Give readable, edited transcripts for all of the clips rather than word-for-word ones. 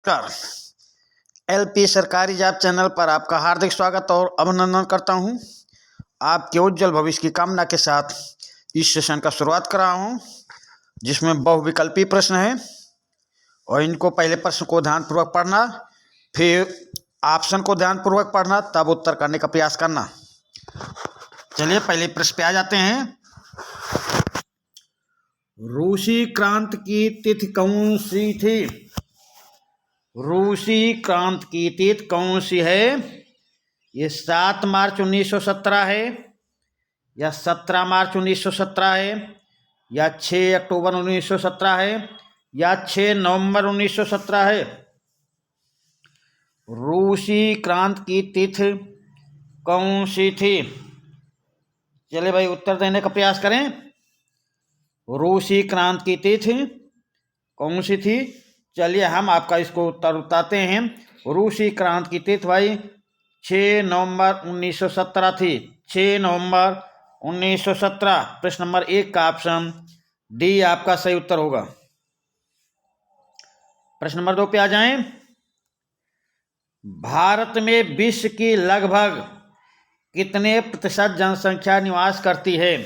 नमस्कार। एलपी सरकारी job channel पर आपका हार्दिक स्वागत और अभिनंदन करता हूं। आपके उज्जवल भविष्य की कामना के साथ इस सेशन का शुरुआत कर रहा हूं, जिसमें बहुविकल्पी प्रश्न हैं और इनको पहले प्रश्न को ध्यानपूर्वक पढ़ना, फिर ऑप्शन को ध्यानपूर्वक पढ़ना, तब उत्तर करने का प्रयास करना। चलिए पहले प्रश्न पे आ जाते हैं। रूसी क्रांति की तिथि कौन सी थी? रूसी क्रांति की तिथि कौन सी है? ये 7 मार्च 1917 है, या 17 मार्च 1917 है, या 6 अक्टूबर 1917 है, या 6 नवंबर 1917 है। रूसी क्रांति की तिथि कौन सी थी? चलिए भाई उत्तर देने का प्रयास करें। रूसी क्रांति की तिथि कौन सी थी? चलिए हम आपका इसको उत्तर बताते हैं। रूसी क्रांति की तिथि भाई 6 नवंबर 1917 थी। 6 नवंबर 1917। प्रश्न नंबर 1 का ऑप्शन डी आपका सही उत्तर होगा। प्रश्न नंबर 2 पे आ जाएं। भारत में विश्व की लगभग कितने प्रतिशत जनसंख्या निवास करती है?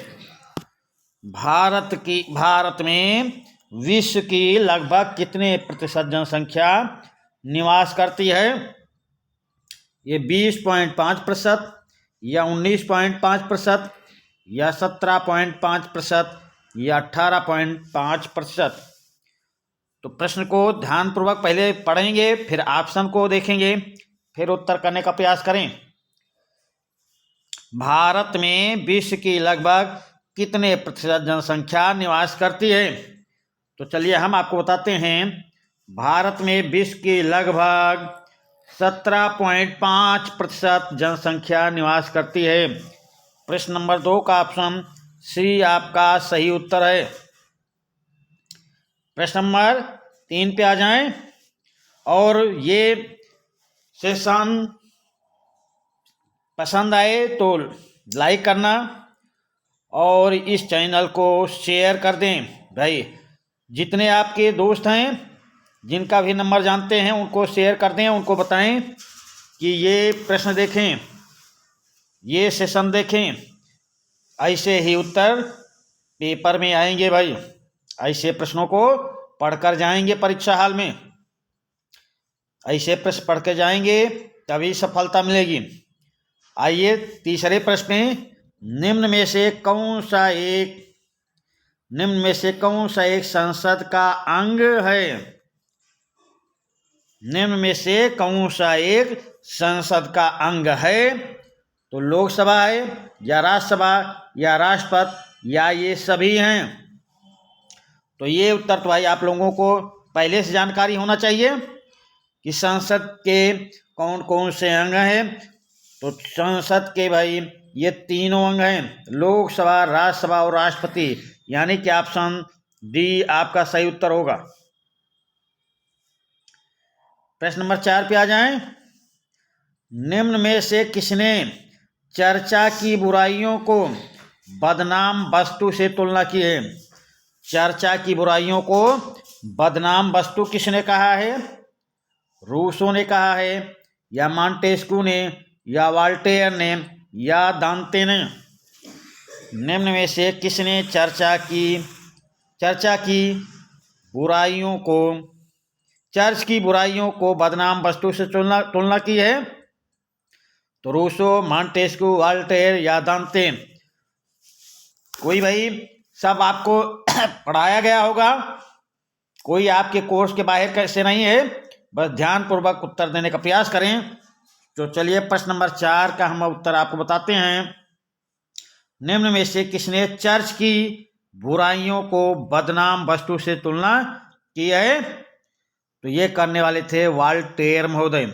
भारत में विश्व की लगभग कितने प्रतिशत जनसंख्या निवास करती है? ये 20.5%, या 19.5%, या 17.5%, या 18.5%। तो प्रश्न को ध्यानपूर्वक पहले पढ़ेंगे, फिर ऑप्शन को देखेंगे, फिर उत्तर करने का प्रयास करें। भारत में विश्व की लगभग कितने प्रतिशत जनसंख्या निवास करती है? तो चलिए हम आपको बताते हैं। भारत में विश्व की लगभग 17.5% जनसंख्या निवास करती है। प्रश्न नंबर 2 का ऑप्शन सी आपका सही उत्तर है। प्रश्न नंबर 3 पे आ जाएं। और ये सेशन पसंद आए तो लाइक करना और इस चैनल को शेयर कर दें। भाई जितने आपके दोस्त हैं, जिनका भी नंबर जानते हैं, उनको शेयर कर दें, उनको बताएं कि ये प्रश्न देखें, ये सेशन देखें। ऐसे ही उत्तर पेपर में आएंगे भाई। ऐसे प्रश्नों को पढ़कर जाएंगे परीक्षा हाल में। ऐसे प्रश्न पढ़ के जाएंगे तभी सफलता मिलेगी। आइए तीसरे प्रश्न में। निम्न में से कौन सा एक संसद का अंग है? निम्न में से कौन सा एक संसद का अंग है? तो लोकसभा है, या राज्यसभा, या राष्ट्रपति, या ये सभी हैं। तो ये उत्तर तो भाई आप लोगों को पहले से जानकारी होना चाहिए कि संसद के कौन कौन से अंग हैं। तो संसद के भाई ये तीनों अंग हैं, लोकसभा, राज्यसभा और राष्ट्रपति, यानी कि ऑप्शन डी आपका सही उत्तर होगा। प्रश्न नंबर 4 पे आ जाएं। निम्न में से किसने चर्चा की बुराइयों को बदनाम वस्तु से तुलना की है? चर्चा की बुराइयों को बदनाम वस्तु किसने कहा है? रूसो ने कहा है, या मॉन्टेस्क्यू ने, या वॉल्टेयर ने, या दांते ने? निम्न में से किसने चर्च की बुराइयों को बदनाम वस्तु से तुलना की है? तो रूसो, मॉन्टेस्क्यू, वॉल्टेयर, या दांते। कोई भाई सब आपको पढ़ाया गया होगा, कोई आपके कोर्स के बाहर कैसे नहीं है। बस ध्यानपूर्वक उत्तर देने का प्रयास करें। तो चलिए प्रश्न नंबर 4 का हम उत्तर आपको बताते हैं। निम्न में से किसने चर्च की बुराइयों को बदनाम वस्तु से तुलना की है? तो ये करने वाले थे वॉल्टेयर महोदय।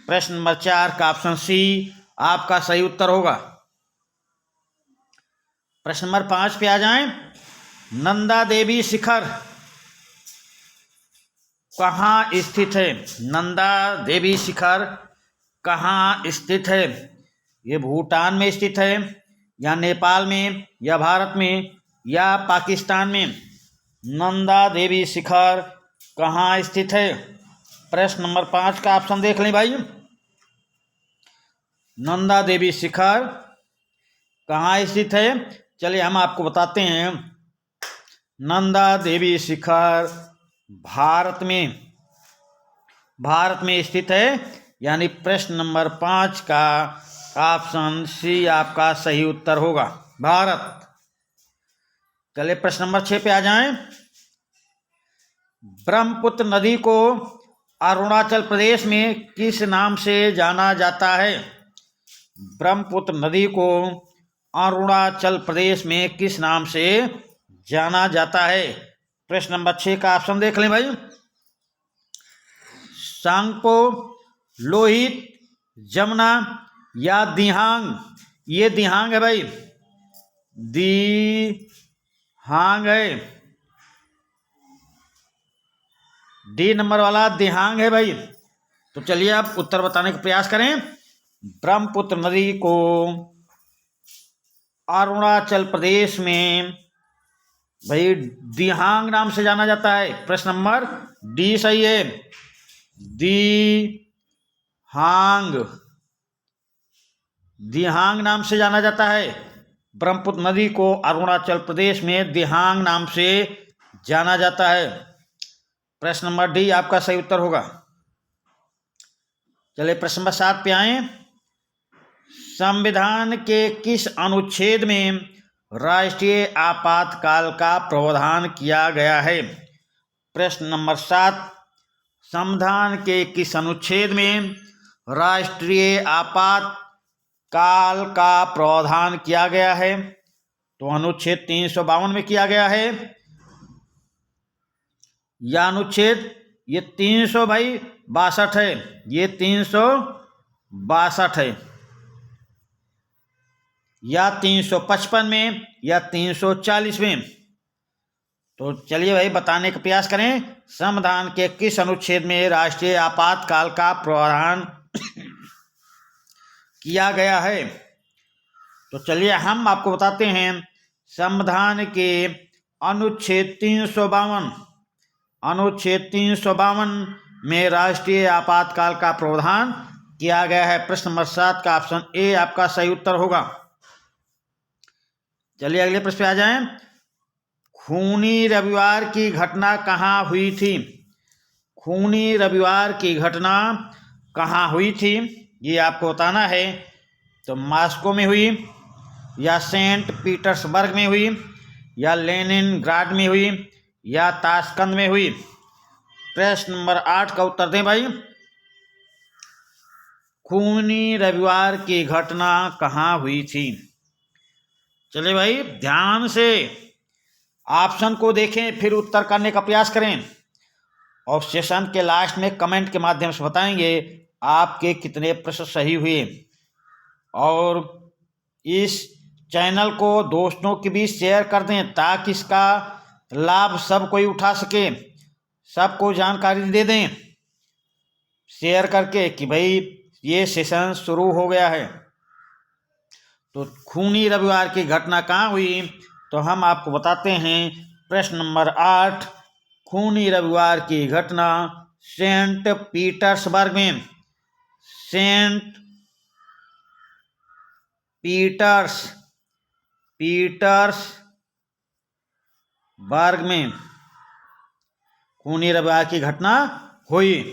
प्रश्न नंबर 4 का ऑप्शन सी आपका सही उत्तर होगा। प्रश्न नंबर 5 पे आ जाएं। नंदा देवी शिखर कहाँ स्थित है? नंदा देवी शिखर कहाँ स्थित है? ये भूटान में स्थित है, या नेपाल में, या भारत में, या पाकिस्तान में? नंदा देवी शिखर कहाँ स्थित है? प्रश्न नंबर 5 का ऑप्शन देख लें भाई। नंदा देवी शिखर कहाँ स्थित है? चलिए हम आपको बताते हैं। नंदा देवी शिखर भारत में स्थित है, यानी प्रश्न नंबर 5 का ऑप्शन सी आपका सही उत्तर होगा, भारत। चलिए प्रश्न नंबर 6 पे आ जाएं। ब्रह्मपुत्र नदी को अरुणाचल प्रदेश में किस नाम से जाना जाता है? ब्रह्मपुत्र नदी को अरुणाचल प्रदेश में किस नाम से जाना जाता है? प्रश्न नंबर 6 का ऑप्शन देख लें भाई। सांगपो, लोहित, जमुना या दिहांग। ये दिहांग है भाई, दिहांग है। डी नंबर वाला दिहांग है भाई। तो चलिए आप उत्तर बताने का प्रयास करें। ब्रह्मपुत्र नदी को अरुणाचल प्रदेश में भाई दिहांग नाम से जाना जाता है। प्रश्न नंबर डी सही है, दिहांग नाम से जाना जाता है। ब्रह्मपुत्र नदी को अरुणाचल प्रदेश में दिहांग नाम से जाना जाता है। प्रश्न नंबर डी आपका सही उत्तर होगा। चलिए प्रश्न नंबर 7 पे आए। संविधान के किस अनुच्छेद में राष्ट्रीय आपातकाल का प्रावधान किया गया है? प्रश्न नंबर 7, संविधान के किस अनुच्छेद में राष्ट्रीय आपातकाल का प्रावधान किया गया है? तो अनुच्छेद 352 में किया गया है, या अनुच्छेद ये 362 है, ये 362 है, या 355 में, या 340 में। तो चलिए भाई बताने का प्रयास करें। संविधान के किस अनुच्छेद में राष्ट्रीय आपातकाल का प्रावधान किया गया है? तो चलिए हम आपको बताते हैं। संविधान के अनुच्छेद 352 में राष्ट्रीय आपातकाल का प्रावधान किया गया है। प्रश्न नंबर 7 का ऑप्शन ए आपका सही उत्तर होगा। चलिए अगले प्रश्न पे आ जाएं। खूनी रविवार की घटना कहाँ हुई थी? खूनी रविवार की घटना कहाँ हुई थी, ये आपको बताना है। तो मॉस्को में हुई, या सेंट पीटर्सबर्ग में हुई, या लेनिनग्राड में हुई, या ताशकंद में हुई। प्रश्न नंबर 8 का उत्तर दें भाई। खूनी रविवार की घटना कहाँ हुई थी? चलिए भाई ध्यान से ऑप्शन को देखें, फिर उत्तर करने का प्रयास करें, और सेशन के लास्ट में कमेंट के माध्यम से बताएंगे आपके कितने प्रश्न सही हुए। और इस चैनल को दोस्तों के बीच शेयर कर दें ताकि इसका लाभ सब कोई उठा सके, सबको जानकारी दे दें शेयर करके कि भाई ये सेशन शुरू हो गया है। तो खूनी रविवार की घटना कहाँ हुई? तो हम आपको बताते हैं। प्रश्न नंबर 8, खूनी रविवार की घटना सेंट पीटर्सबर्ग में, सेंट पीटर्सबर्ग में खूनी रविवार की घटना हुई।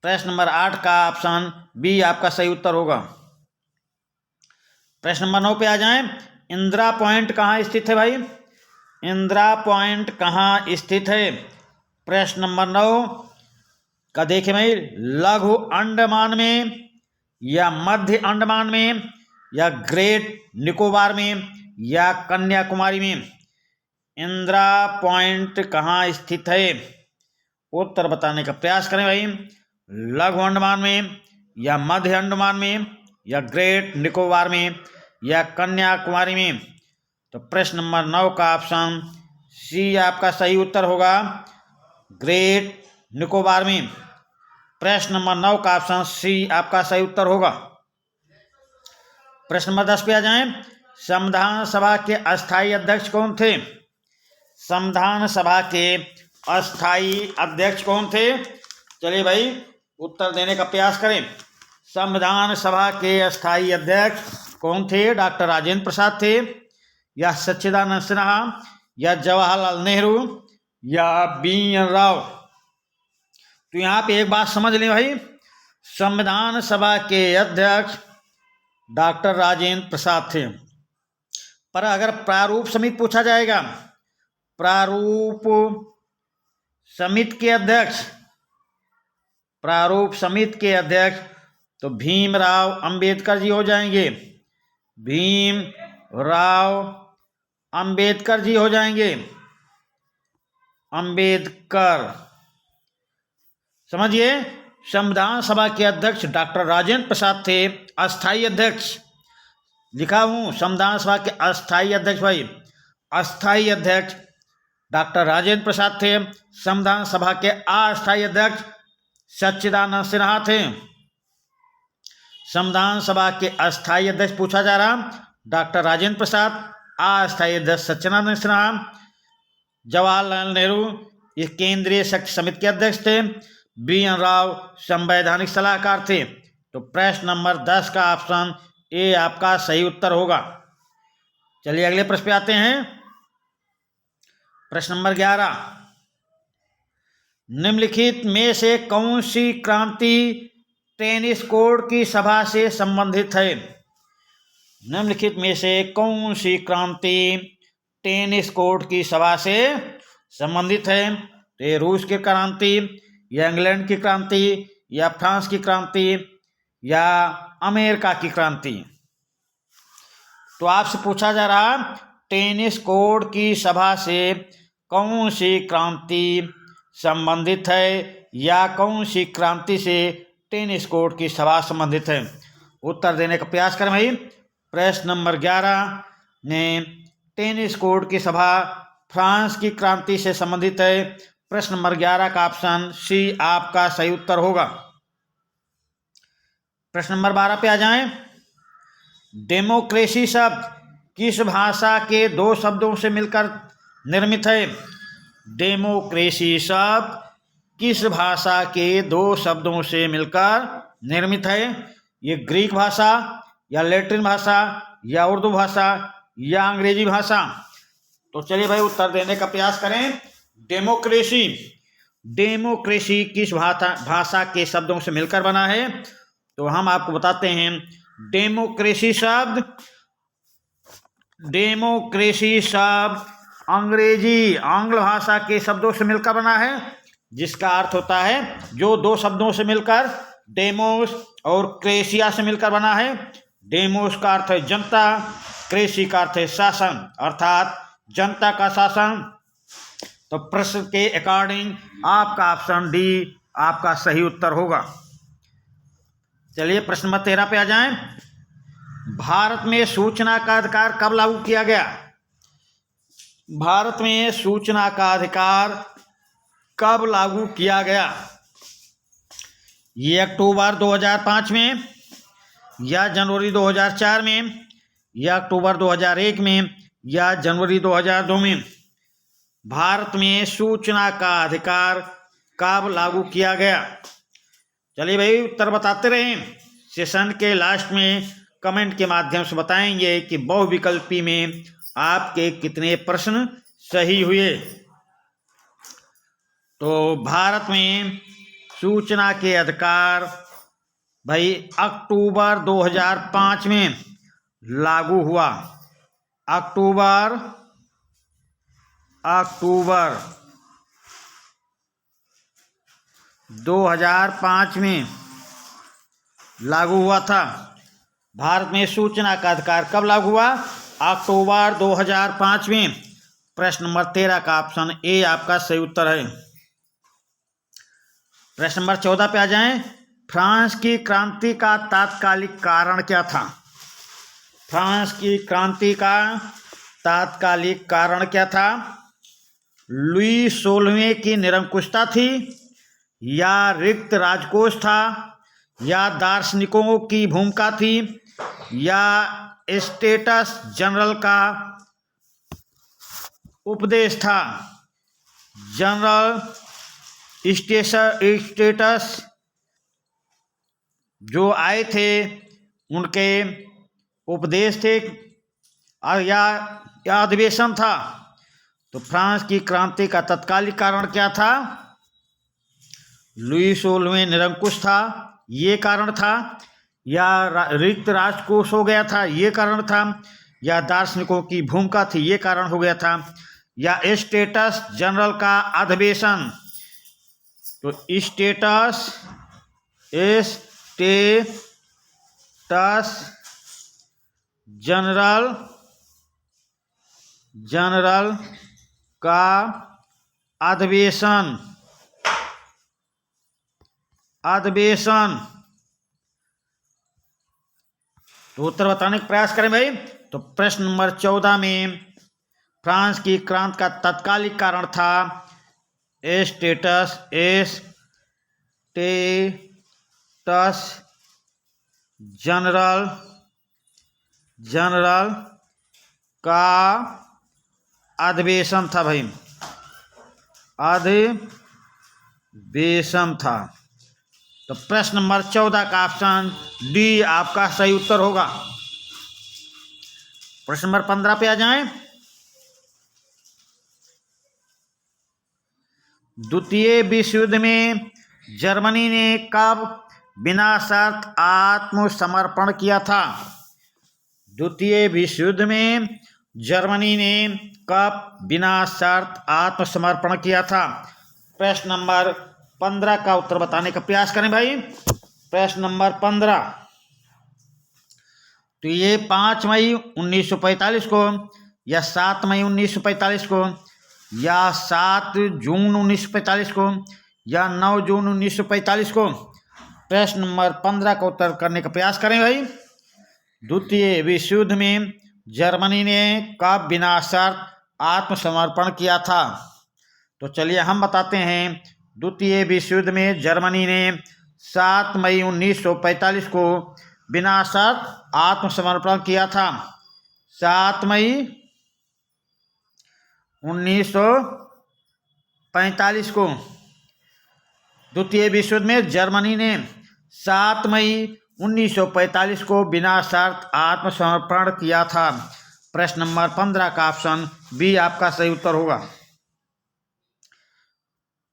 प्रश्न नंबर 8 का ऑप्शन बी आपका सही उत्तर होगा। प्रश्न नंबर 9 पे आ जाएं। इंदिरा पॉइंट कहाँ स्थित है भाई? इंदिरा पॉइंट कहाँ स्थित है? प्रश्न नंबर 9 का देखें भाई। लघु अंडमान में, या मध्य अंडमान में, या ग्रेट निकोबार में, या कन्याकुमारी में। इंदिरा पॉइंट कहाँ स्थित है? उत्तर बताने का प्रयास करें भाई। लघु अंडमान में, या मध्य अंडमान में, या ग्रेट निकोबार में, या कन्याकुमारी में। तो प्रश्न नंबर 9 का ऑप्शन सी आपका सही उत्तर होगा, ग्रेट निकोबार में। प्रश्न नंबर 9 का ऑप्शन सी आपका सही उत्तर होगा। प्रश्न नंबर 10 पे आ जाएं। संविधान सभा के अस्थायी अध्यक्ष कौन थे? संविधान सभा के अस्थायी अध्यक्ष कौन थे? चलिए भाई उत्तर देने का प्रयास करें। संविधान सभा के अस्थायी अध्यक्ष कौन थे? डॉक्टर राजेंद्र प्रसाद थे, या सच्चिदानंद सिन्हा, या जवाहरलाल नेहरू, या बी.एन. राव? तो यहाँ पे एक बात समझ लें भाई, संविधान सभा के अध्यक्ष डॉक्टर राजेंद्र प्रसाद थे। पर अगर प्रारूप समिति पूछा जाएगा, प्रारूप समिति के अध्यक्ष तो भीमराव अंबेडकर जी हो जाएंगे। भीमराव अंबेडकर जी हो जाएंगे। अंबेडकर, समझिए, संविधान सभा के अध्यक्ष डॉक्टर राजेंद्र प्रसाद थे। अस्थायी अध्यक्ष लिखा हूं, संविधान सभा के अस्थायी अध्यक्ष भाई, अस्थायी अध्यक्ष डॉक्टर राजेंद्र प्रसाद थे। संविधान सभा के अस्थायी अध्यक्ष सच्चिदानंद सिन्हा थे। संविधान सभा के अस्थायी अध्यक्ष पूछा जा रहा, डॉक्टर राजेंद्र प्रसाद, अस्थायी अध्यक्ष सच्चिदानंद सिन्हा। जवाहरलाल नेहरू ये केंद्रीय शक्ति समिति के अध्यक्ष थे। बी.एन. राव संवैधानिक सलाहकार थे। तो प्रश्न नंबर 10 का ऑप्शन ए आपका सही उत्तर होगा। चलिए अगले प्रश्न पे आते हैं। प्रश्न नंबर 11, निम्नलिखित में से कौन सी क्रांति टेनिस कोर्ट की सभा से संबंधित है? निम्नलिखित में से कौन सी क्रांति टेनिस कोर्ट की सभा से संबंधित है? तो ये रूस की क्रांति, या इंग्लैंड की क्रांति, या फ्रांस की क्रांति, या अमेरिका की क्रांति? तो आपसे पूछा जा रहा, टेनिस कोर्ट की सभा से कौन सी क्रांति संबंधित है, या कौन सी क्रांति से टेनिस कोर्ट की सभा संबंधित है? उत्तर देने का प्रयास करें भाई। प्रश्न नंबर 11 में टेनिस कोर्ट की सभा फ्रांस की क्रांति से संबंधित है। प्रश्न नंबर 11 का ऑप्शन सी आपका सही उत्तर होगा। प्रश्न नंबर 12 पे आ जाएं। डेमोक्रेसी शब्द किस भाषा के दो शब्दों से मिलकर निर्मित है? डेमोक्रेसी शब्द किस भाषा के दो शब्दों से मिलकर निर्मित है? ये ग्रीक भाषा, या लैटिन भाषा, या उर्दू भाषा, या अंग्रेजी भाषा? तो चलिए भाई उत्तर देने का प्रयास करें। डेमोक्रेसी किस भाषा के शब्दों से मिलकर बना है? तो हम आपको बताते हैं, डेमोक्रेसी शब्द आंग्ल भाषा के शब्दों से मिलकर बना है, जिसका अर्थ होता है जो दो शब्दों से मिलकर, डेमोस और क्रेसिया से मिलकर बना है। डेमोस का अर्थ है जनता, क्रेसी का अर्थ है शासन, अर्थात जनता का शासन। तो प्रश्न के अकॉर्डिंग आपका ऑप्शन डी आपका सही उत्तर होगा। चलिए प्रश्न नंबर 13 पे आ जाएं। भारत में सूचना का अधिकार कब लागू किया गया? भारत में सूचना का अधिकार कब लागू किया गया? ये अक्टूबर 2005 में, या जनवरी 2004 में, या अक्टूबर 2001 में, या जनवरी 2002 में? भारत में सूचना का अधिकार कब लागू किया गया? चलिए भाई उत्तर बताते रहें। सेशन के लास्ट में कमेंट के माध्यम से बताएंगे कि बहुविकल्पी में आपके कितने प्रश्न सही हुए। तो भारत में सूचना के अधिकार भाई अक्टूबर 2005 में लागू हुआ। अक्टूबर 2005 में लागू हुआ था। भारत में सूचना का अधिकार कब लागू हुआ? अक्टूबर 2005 में। प्रश्न नंबर 13 का ऑप्शन ए आपका सही उत्तर है। प्रश्न नंबर 14 पे आ जाएं। फ्रांस की क्रांति का तात्कालिक कारण क्या था? फ्रांस की क्रांति का तात्कालिक कारण क्या था? लुई 16वें की निरंकुशता थी, या रिक्त राजकोष था, या दार्शनिकों की भूमिका थी, या स्टेटस जनरल का उपदेश था? जनरल स्टेटस जो आए थे उनके उपदेश थे या अधिवेशन था। तो फ्रांस की क्रांति का तत्कालिक कारण क्या था? लुई 16वें निरंकुश था, ये कारण था, या रिक्त राजकोष हो गया था, ये कारण था, या दार्शनिकों की भूमिका थी, ये कारण हो गया था, या स्टेटस जनरल का अधिवेशन। तो स्टेटस जनरल का अधिवेशन। तो उत्तर बताने का प्रयास करें भाई। तो प्रश्न नंबर 14 में फ्रांस की क्रांति का तत्कालिक कारण था स्टेटस जनरल का अधिवेशन था भाई, अधिवेशन था। तो प्रश्न नंबर 14 का ऑप्शन डी आपका सही उत्तर होगा। प्रश्न नंबर 15 पे आ जाएं। द्वितीय विश्व युद्ध में जर्मनी ने कब बिना शर्त आत्मसमर्पण किया था? द्वितीय विश्व युद्ध में जर्मनी ने कब बिना शर्त आत्मसमर्पण किया था? प्रश्न नंबर 15 का उत्तर बताने का प्रयास करें भाई। प्रश्न नंबर 15, तो ये 5 मई 1945 को, या 7 मई 1945 को, या 7 जून 1945 को, या 9 जून 1945 को? प्रश्न नंबर 15 का उत्तर करने का प्रयास करें भाई। द्वितीय विश्व युद्ध में जर्मनी ने कब बिना शर्त आत्मसमर्पण किया था? तो चलिए हम बताते हैं। द्वितीय विश्व युद्ध में जर्मनी ने 7 मई 1945 को बिना शर्त आत्मसमर्पण किया था। 7 मई 1945 को द्वितीय विश्व युद्ध में जर्मनी ने 7 मई 1945 को बिना शर्त आत्मसमर्पण किया था। प्रश्न नंबर 15 का ऑप्शन बी आपका सही उत्तर होगा।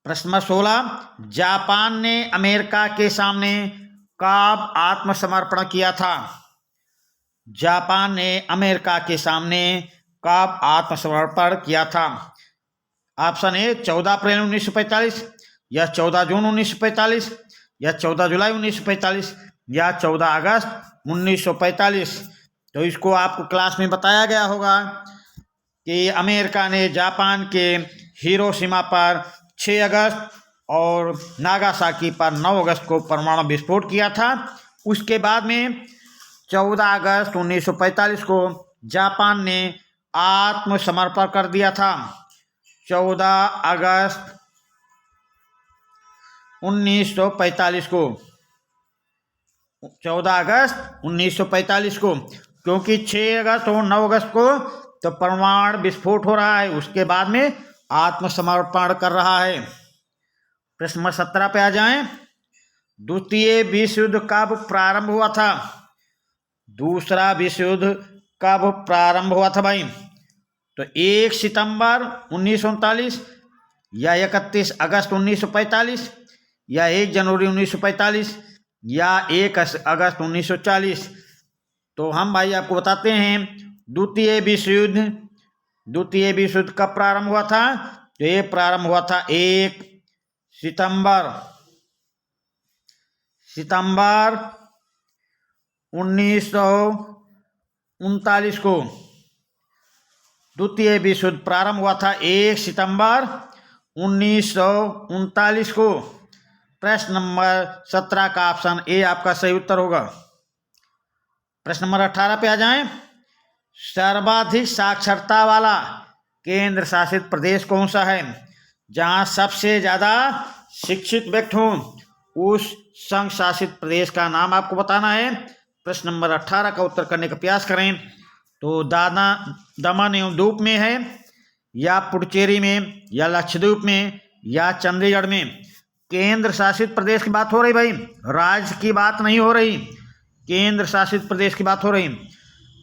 प्रश्न नंबर 16, जापान ने अमेरिका के सामने कब आत्मसमर्पण किया था? जापान ने अमेरिका के सामने कब आत्मसमर्पण किया था? ऑप्शन ए 14 अप्रैल 1945, या 14 जून 1945, या 14 जुलाई 1945, या 14 अगस्त 1945। तो इसको आपको क्लास में बताया गया होगा कि अमेरिका ने जापान के हिरोशिमा पर 6 अगस्त और नागासाकी पर 9 अगस्त को परमाणु विस्फोट किया था। उसके बाद में 14 अगस्त 1945 को जापान ने आत्मसमर्पण कर दिया था। 14 अगस्त 1945 को, 14 अगस्त 1945 को, क्योंकि 6 अगस्त और 9 अगस्त को तो परमाणु विस्फोट हो रहा है, उसके बाद में आत्मसमर्पण कर रहा है। प्रश्न नंबर 17 पे आ जाएं। द्वितीय विश्व युद्ध कब प्रारंभ हुआ था? दूसरा विश्व युद्ध कब प्रारंभ हुआ था भाई? तो 1 सितंबर 1939, या 31 अगस्त 1945, या 1 जनवरी 1945, या 1 अगस्त 1940। तो हम भाई आपको बताते हैं द्वितीय विश्व युद्ध कब प्रारंभ हुआ था? तो ये प्रारंभ हुआ था 1 सितंबर 1939 को। द्वितीय विश्व युद्ध प्रारंभ हुआ था 1 सितंबर 1939 को। प्रश्न नंबर 17 का ऑप्शन ए आपका सही उत्तर होगा। प्रश्न नंबर 18 पे आ जाएं। सर्वाधिक साक्षरता वाला केंद्र शासित प्रदेश कौन सा है? जहां सबसे ज़्यादा शिक्षित व्यक्ति हों, उस संघ शासित प्रदेश का नाम आपको बताना है। प्रश्न नंबर 18 का उत्तर करने का प्रयास करें। तो दमन एवं दीव में है, या पुडुचेरी में, या लक्षद्वीप में, या चंडीगढ़ में? केंद्र शासित प्रदेश की बात हो रही भाई, राज्य की बात नहीं हो रही, केंद्र शासित प्रदेश की बात हो रही।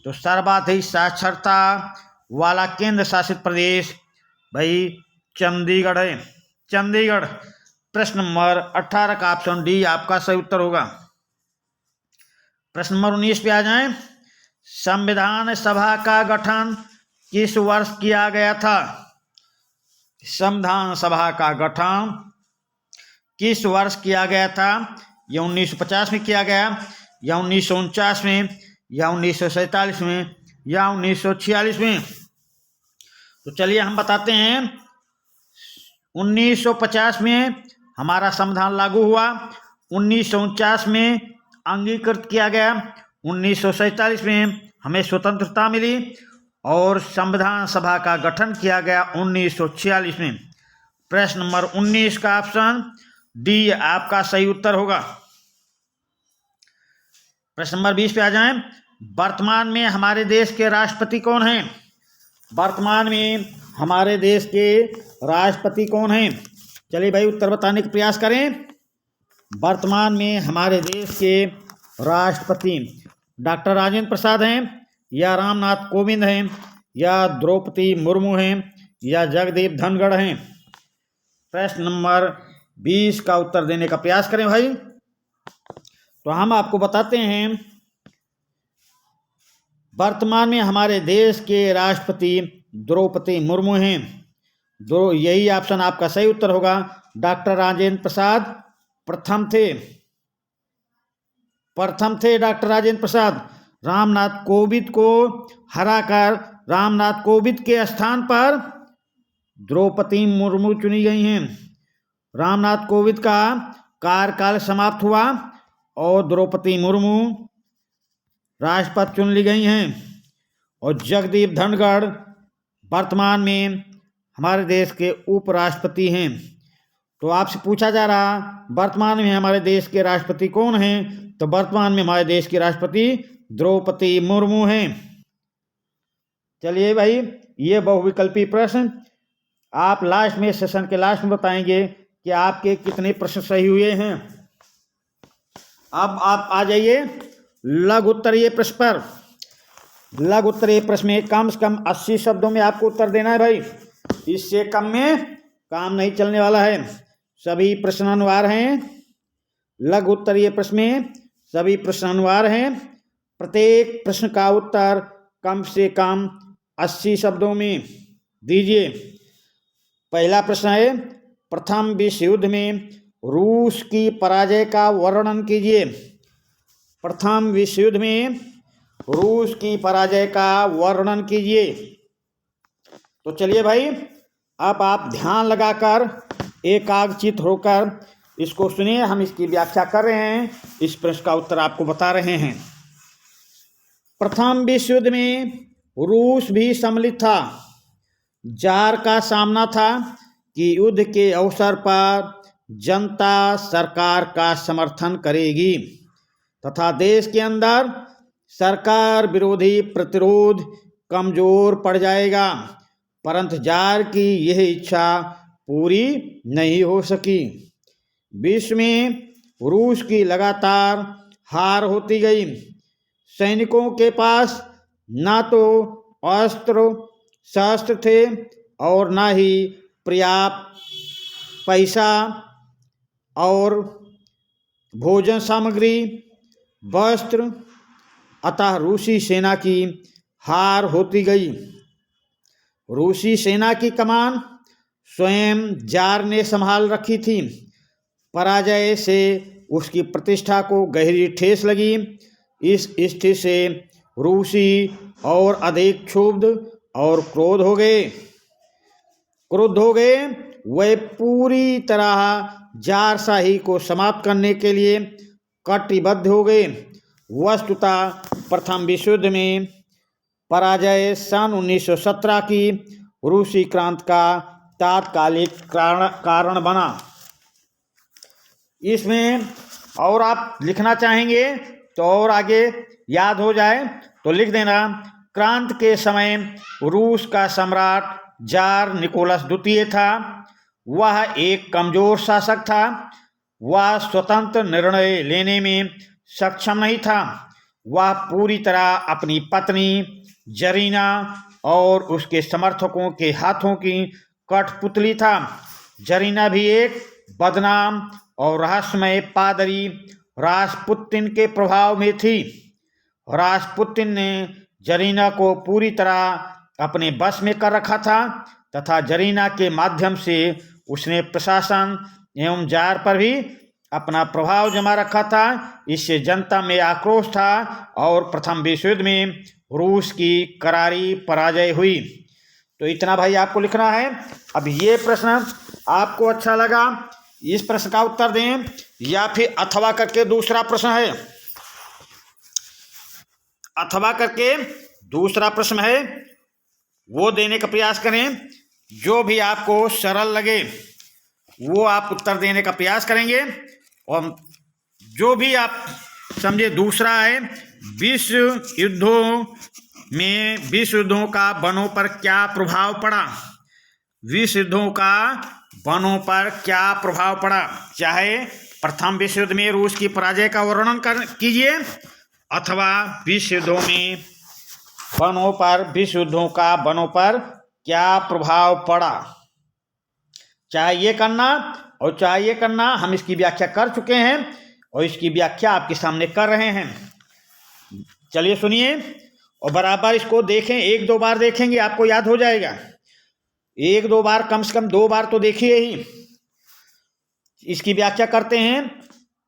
तो सर्वाधिक साक्षरता वाला केंद्र शासित प्रदेश भाई चंडीगढ़ है, चंडीगढ़। प्रश्न नंबर 18 का ऑप्शन डी आपका सही उत्तर होगा। प्रश्न नंबर 19 पे आ जाएं। संविधान सभा का गठन किस वर्ष किया गया था? संविधान सभा का गठन किस वर्ष किया गया था? यह 1950 में किया गया, या 1949 में, या 1947 में, या 1946 में? तो चलिए हम बताते हैं। 1950 में हमारा संविधान लागू हुआ, 1949 में अंगीकृत किया गया, 1947 में हमें स्वतंत्रता मिली, और संविधान सभा का गठन किया गया 1946 में। प्रश्न नंबर 19 का ऑप्शन डी आपका सही उत्तर होगा। प्रश्न नंबर 20 पे आ जाएं। वर्तमान में हमारे देश के राष्ट्रपति कौन हैं? वर्तमान में हमारे देश के राष्ट्रपति कौन हैं? चलिए भाई उत्तर बताने का प्रयास करें। वर्तमान में हमारे देश के राष्ट्रपति डॉक्टर राजेंद्र प्रसाद हैं, या रामनाथ कोविंद हैं, या द्रौपदी मुर्मू हैं, या जगदीप धनखड़ हैं? प्रश्न नंबर 20 का उत्तर देने का प्रयास करें भाई। तो हम आपको बताते हैं, वर्तमान में हमारे देश के राष्ट्रपति द्रौपदी मुर्मू हैं। यही ऑप्शन आपका सही उत्तर होगा। डॉक्टर राजेंद्र प्रसाद प्रथम थे डॉक्टर राजेंद्र प्रसाद। रामनाथ कोविंद को हराकर रामनाथ कोविंद के स्थान पर द्रौपदी मुर्मू चुनी गई हैं। रामनाथ कोविंद का कार्यकाल समाप्त हुआ और द्रौपदी मुर्मू राष्ट्रपति चुन ली गई हैं। और जगदीप धनखड़ वर्तमान में हमारे देश के उपराष्ट्रपति हैं। तो आपसे पूछा जा रहा वर्तमान में हमारे देश के राष्ट्रपति कौन हैं? तो वर्तमान में हमारे देश के राष्ट्रपति द्रौपदी मुर्मू हैं। चलिए भाई, ये बहुविकल्पी प्रश्न आप लास्ट में, सेशन के लास्ट में बताएंगे कि आपके कितने प्रश्न सही हुए हैं। अब आप आ जाइए लघु उत्तरीय प्रश्न पर। लघु उत्तरीय प्रश्न में कम से कम 80 शब्दों में आपको उत्तर देना है भाई, इससे कम में काम नहीं चलने वाला है। सभी प्रश्न अनुवार हैं। लघु उत्तरीय प्रश्न में सभी प्रश्न अनुवार हैं। प्रत्येक प्रश्न का उत्तर कम से कम 80 शब्दों में दीजिए। पहला प्रश्न है, प्रथम विश्व युद्ध में रूस की पराजय का वर्णन कीजिए। प्रथम विश्व युद्ध में रूस की पराजय का वर्णन कीजिए। तो चलिए भाई, अब आप ध्यान लगाकर एकाग्रचित होकर इसको सुनिए। हम इसकी व्याख्या कर रहे हैं, इस प्रश्न का उत्तर आपको बता रहे हैं। प्रथम विश्व युद्ध में रूस भी सम्मिलित था। जार का सामना था कि युद्ध के अवसर पर जनता सरकार का समर्थन करेगी तथा देश के अंदर सरकार विरोधी प्रतिरोध कमजोर पड़ जाएगा, परंतु जार की यह इच्छा पूरी नहीं हो सकी। विश्व में रूस की लगातार हार होती गई। सैनिकों के पास ना तो अस्त्र शस्त्र थे और ना ही पर्याप्त पैसा और भोजन सामग्री, वस्त्र, अतः रूसी सेना की हार होती गई। रूसी सेना की कमान स्वयं जार ने संभाल रखी थी। पराजय से उसकी प्रतिष्ठा को गहरी ठेस लगी। इस स्थिति से रूसी और अधिक क्षुब्ध और क्रुद्ध हो गए। वे पूरी तरह जारशाही को समाप्त करने के लिए कटिबद्ध हो गए। वस्तुतः प्रथम विश्व युद्ध में पराजय सन 1917 की रूसी क्रांति का तात्कालिक कारण बना। इसमें और आप लिखना चाहेंगे तो और आगे याद हो जाए तो लिख देना। क्रांति के समय रूस का सम्राट जार निकोलस द्वितीय था वह एक कमजोर शासक था। वह स्वतंत्र निर्णय लेने में सक्षम नहीं था। वह पूरी तरह अपनी पत्नी जरीना और उसके समर्थकों के हाथों की कठपुतली था। जरीना भी एक बदनाम और रहस्यमय पादरी रासपुतिन के प्रभाव में थी। रासपुतिन ने जरीना को पूरी तरह अपने बस में कर रखा था तथा जरीना के माध्यम से उसने प्रशासन एवं जार पर भी अपना प्रभाव जमा रखा था। इससे जनता में आक्रोश था और प्रथम विश्व युद्ध में रूस की करारी पराजय हुई। तो इतना भाई आपको लिखना है। अब ये प्रश्न आपको अच्छा लगा, इस प्रश्न का उत्तर दें या फिर अथवा करके दूसरा प्रश्न है, अथवा करके दूसरा प्रश्न है वो देने का प्रयास करें। जो भी आपको सरल लगे वो आप उत्तर देने का प्रयास करेंगे और जो भी आप समझे। दूसरा है विश्व युद्धों का वनों पर क्या प्रभाव पड़ा। विश्व युद्धों का वनों पर क्या प्रभाव पड़ा। चाहे प्रथम विश्व युद्ध में रूस की पराजय का वर्णन कीजिए अथवा विश्व युद्धों में विश्व युद्धों का वनों पर क्या प्रभाव पड़ा। चाहे ये करना और चाहे ये करना, हम इसकी व्याख्या कर चुके हैं और इसकी व्याख्या आपके सामने कर रहे हैं। चलिए सुनिए और बराबर इसको देखें, एक दो बार देखेंगे आपको याद हो जाएगा। एक दो बार, कम से कम 2 बार तो देखिए ही। इसकी व्याख्या करते हैं।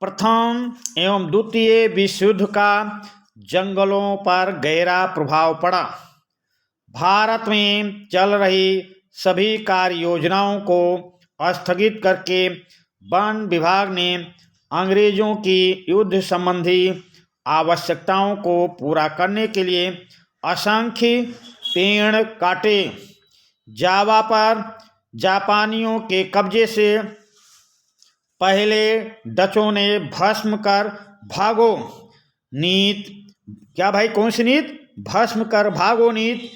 प्रथम एवं द्वितीय विश्व युद्ध का जंगलों पर गहरा प्रभाव पड़ा। भारत में चल रही सभी कार्य योजनाओं को स्थगित करके वन विभाग ने अंग्रेजों की युद्ध संबंधी आवश्यकताओं को पूरा करने के लिए असंख्य पेड़ काटे। जावा पर जापानियों के कब्जे से पहले डचों ने भस्म कर भागो नीति, क्या भाई कौन सी नीति, भस्म कर भागो नीति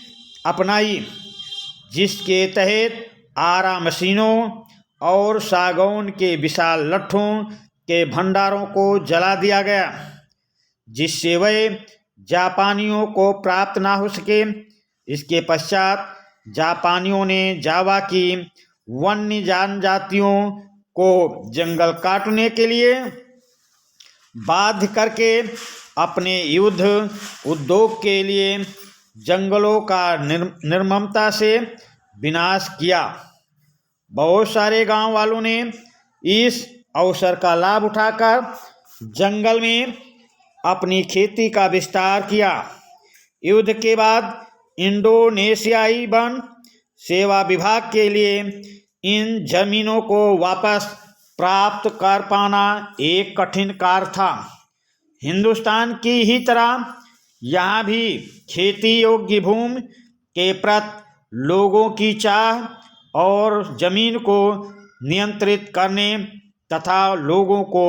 अपनाई, जिसके तहत आरा मशीनों और सागौन के विशाल लट्ठों के भंडारों को जला दिया गया, जिससे वे जापानियों को प्राप्त ना हो सके। इसके पश्चात जापानियों ने जावा की वन्य जनजातियों को जंगल काटने के लिए बाध्य करके अपने युद्ध उद्योग के लिए जंगलों का निर्ममता से विनाश किया। बहुत सारे गांव वालों ने इस अवसर का लाभ उठाकर जंगल में अपनी खेती का विस्तार किया। युद्ध के बाद इंडोनेशियाई वन सेवा विभाग के लिए इन जमीनों को वापस प्राप्त कर पाना एक कठिन कार्य था। हिंदुस्तान की ही तरह यहाँ भी खेती योग्य भूमि के प्रति लोगों की चाह और जमीन को नियंत्रित करने तथा लोगों को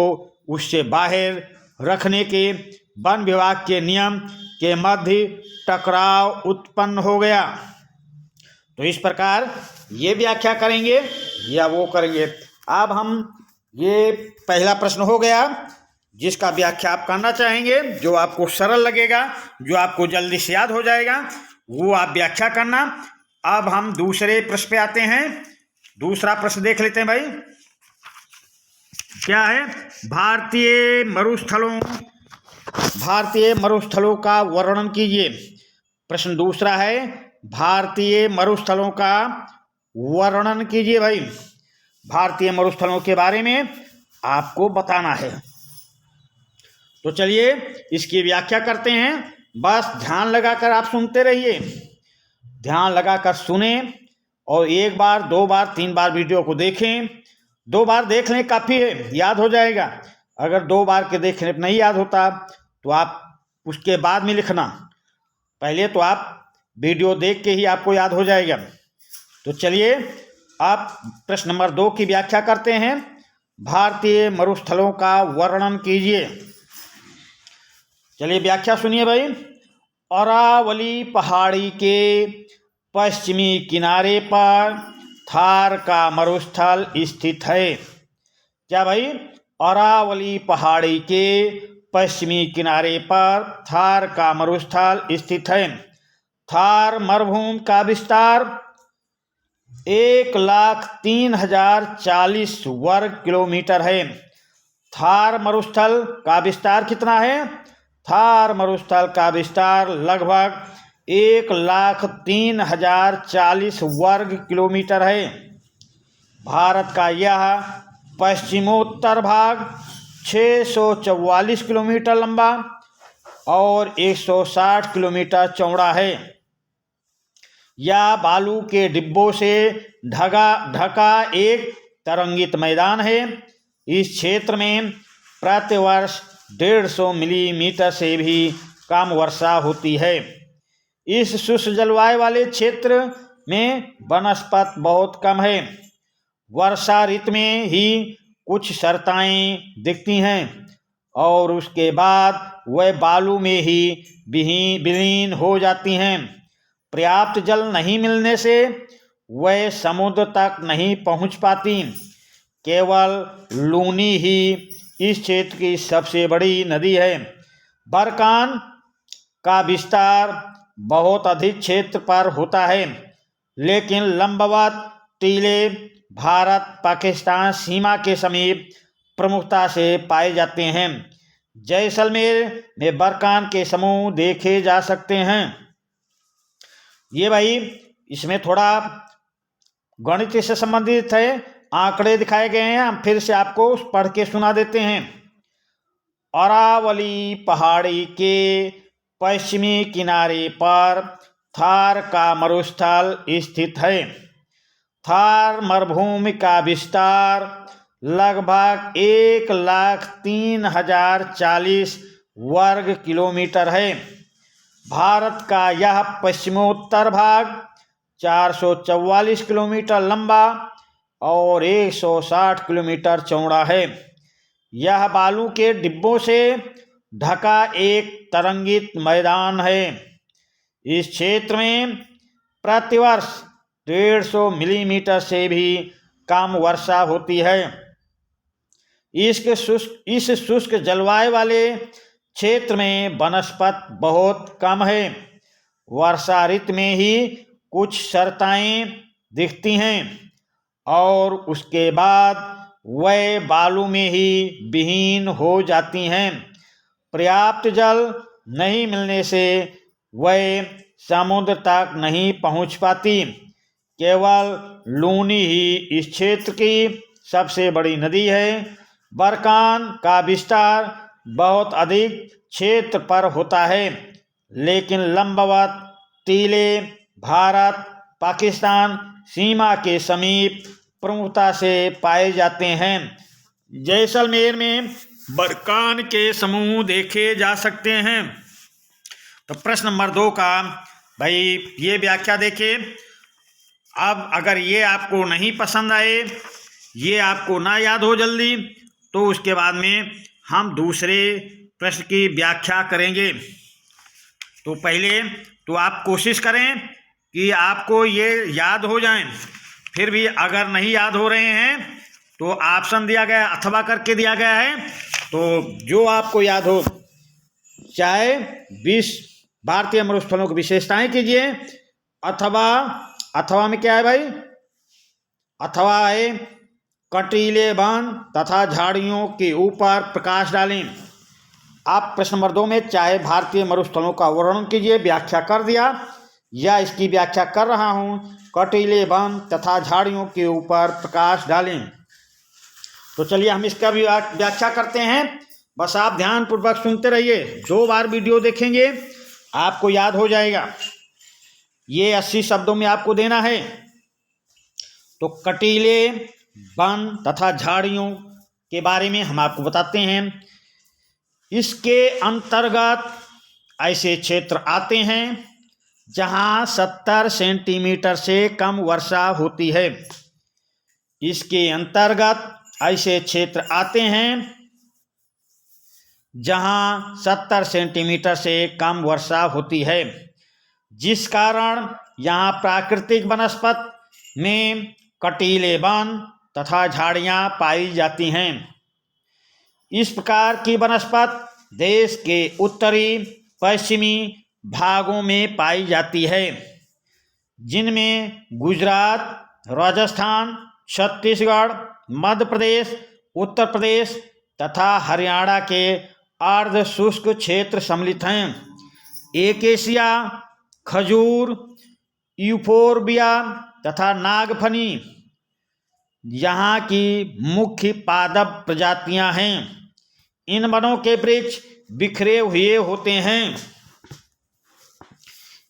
उससे बाहर रखने के वन विभाग के नियम के मध्य टकराव उत्पन्न हो गया। तो इस प्रकार ये व्याख्या करेंगे या वो करेंगे। अब हम ये पहला प्रश्न हो गया जिसका व्याख्या आप करना चाहेंगे, जो आपको सरल लगेगा, जो आपको जल्दी से याद हो जाएगा, वो आप व्याख्या करना। अब हम दूसरे प्रश्न पे आते हैं। दूसरा प्रश्न देख लेते हैं भाई, क्या है। भारतीय मरुस्थलों का वर्णन कीजिए। प्रश्न दूसरा है, भारतीय मरुस्थलों का वर्णन कीजिए भाई। भारतीय मरुस्थलों के बारे में आपको बताना है। तो चलिए इसकी व्याख्या करते हैं। बस ध्यान लगाकर आप सुनते रहिए, ध्यान लगाकर सुने और 1 बार 2 बार 3 बार वीडियो को देखें। 2 बार देख लें, काफ़ी है, याद हो जाएगा। अगर 2 बार के देखने पर नहीं याद होता तो आप उसके बाद में लिखना, पहले तो आप वीडियो देख के ही आपको याद हो जाएगा। तो चलिए आप प्रश्न नंबर 2 की व्याख्या करते हैं। भारतीय मरुस्थलों का वर्णन कीजिए। चलिए व्याख्या सुनिए भाई। अरावली पहाड़ी के पश्चिमी किनारे पर थार का मरुस्थल स्थित है? क्या भाई? अरावली पहाड़ी के पश्चिमी किनारे पर थार का मरुस्थल स्थित है। थार मरुभूमि का विस्तार 1,03,040 वर्ग किलोमीटर है। थार मरुस्थल का विस्तार कितना है? थार मरुस्थल का विस्तार लगभग 1,03,040 वर्ग किलोमीटर है। भारत का यह पश्चिमोत्तर भाग 644 किलोमीटर लंबा और 160 किलोमीटर चौड़ा है। यह बालू के डिब्बों से ढका एक तरंगित मैदान है। इस क्षेत्र में प्रतिवर्ष 150 मिलीमीटर से भी कम वर्षा होती है। इस शुष्क जलवायु वाले क्षेत्र में वनस्पति बहुत कम है। वर्षा ऋतु में ही कुछ शर्ताएं दिखती हैं और उसके बाद वह बालू में ही विलीन हो जाती हैं। पर्याप्त जल नहीं मिलने से वह समुद्र तक नहीं पहुंच पाती। केवल लूनी ही इस क्षेत्र की सबसे बड़ी नदी है। बरकान का विस्तार बहुत अधिक क्षेत्र पर होता है, लेकिन लंबवत टीले भारत पाकिस्तान सीमा के समीप प्रमुखता से पाए जाते हैं। जैसलमेर में बरकान के समूह देखे जा सकते हैं। ये भाई इसमें थोड़ा गणित से संबंधित है, आंकड़े दिखाए गए हैं। हम फिर से आपको पढ़ के सुना देते हैं। अरावली पहाड़ी के पश्चिमी किनारे पर थार का मरुस्थल स्थित है। थार मरुभूमि का विस्तार लगभग 1,03,040 वर्ग किलोमीटर है। भारत का यह पश्चिमोत्तर भाग 444 किलोमीटर लंबा और 160 किलोमीटर चौड़ा है। यह बालू के डिब्बों से ढका एक तरंगित मैदान है। इस क्षेत्र में प्रतिवर्ष 150 मिलीमीटर से भी कम वर्षा होती है। इस शुष्क जलवायु वाले क्षेत्र में वनस्पति बहुत कम है। वर्षा ऋतु में ही कुछ शर्ताएं दिखती हैं और उसके बाद वह बालू में ही विहीन हो जाती हैं। पर्याप्त जल नहीं मिलने से वह समुद्र तक नहीं पहुंच पाती। केवल लूनी ही इस क्षेत्र की सबसे बड़ी नदी है। बरकान का विस्तार बहुत अधिक क्षेत्र पर होता है, लेकिन लंबवत टीले भारत पाकिस्तान सीमा के समीप प्रमुखता से पाए जाते हैं। जैसलमेर में बरकान के समूह देखे जा सकते हैं। तो प्रश्न नंबर 2 का भाई ये व्याख्या देखिए। अब अगर ये आपको नहीं पसंद आए, ये आपको ना याद हो जल्दी, तो उसके बाद में हम दूसरे प्रश्न की व्याख्या करेंगे। तो पहले तो आप कोशिश करें कि आपको ये याद हो जाएं। फिर भी अगर नहीं याद हो रहे हैं तो ऑप्शन दिया गया अथवा करके दिया गया है, तो जो आपको याद हो, चाहे 20 भारतीय मरुस्थलों की विशेषताएं कीजिए, अथवा में क्या है भाई? अथवा है कटीले वन तथा झाड़ियों के ऊपर प्रकाश डालें। आप प्रश्न नंबर 2 में चाहे भारतीय मरुस्थलों का वर्णन कीजिए, व्याख्या कर दिया, या इसकी व्याख्या कर रहा हूं, कटीले वन तथा झाड़ियों के ऊपर प्रकाश डालें। तो चलिए हम इसका भी व्याख्या करते हैं। बस आप ध्यानपूर्वक सुनते रहिए। 2 बार वीडियो देखेंगे, आपको याद हो जाएगा। ये 80 शब्दों में आपको देना है। तो कटीले वन तथा झाड़ियों के बारे में हम आपको बताते हैं। इसके अंतर्गत ऐसे क्षेत्र आते हैं जहां 70 सेंटीमीटर से कम वर्षा होती है। इसके अंतर्गत ऐसे क्षेत्र आते हैं जहां 70 सेंटीमीटर से कम वर्षा होती है, जिस कारण यहाँ प्राकृतिक वनस्पति में कटीले वन तथा झाड़ियाँ पाई जाती हैं। इस प्रकार की वनस्पति देश के उत्तरी पश्चिमी भागों में पाई जाती है, जिनमें गुजरात, राजस्थान, छत्तीसगढ़, मध्य प्रदेश, उत्तर प्रदेश तथा हरियाणा के अर्ध शुष्क क्षेत्र सम्मिलित हैं। एकेशिया, खजूर, यूफोर्बिया तथा नागफनी यहाँ की मुख्य पादप प्रजातियां हैं। इन वनों के वृक्ष बिखरे हुए होते हैं।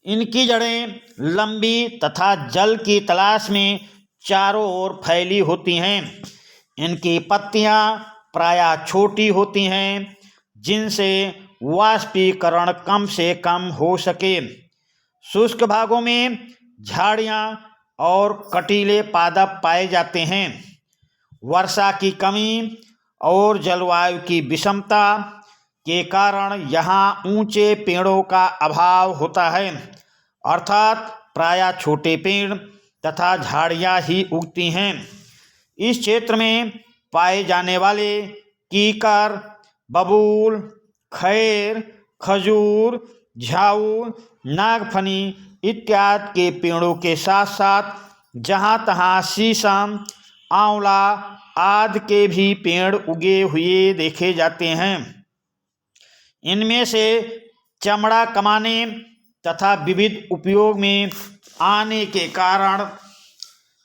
इनकी जड़ें लंबी तथा जल की तलाश में चारों ओर फैली होती हैं। इनकी पत्तियां प्रायः छोटी होती हैं, जिनसे वाष्पीकरण कम से कम हो सके। शुष्क भागों में झाड़ियां और कटीले पादप पाए जाते हैं। वर्षा की कमी और जलवायु की विषमता के कारण यहाँ ऊंचे पेड़ों का अभाव होता है, अर्थात प्रायः छोटे पेड़ तथा झाड़ियाँ ही उगती हैं। इस क्षेत्र में पाए जाने वाले कीकर, बबूल, खैर, खजूर, झाऊ, नागफनी इत्यादि के पेड़ों के साथ साथ जहाँ तहाँ शीशम, आंवला आदि के भी पेड़ उगे हुए देखे जाते हैं। इनमें से चमड़ा कमाने तथा विविध उपयोग में आने के कारण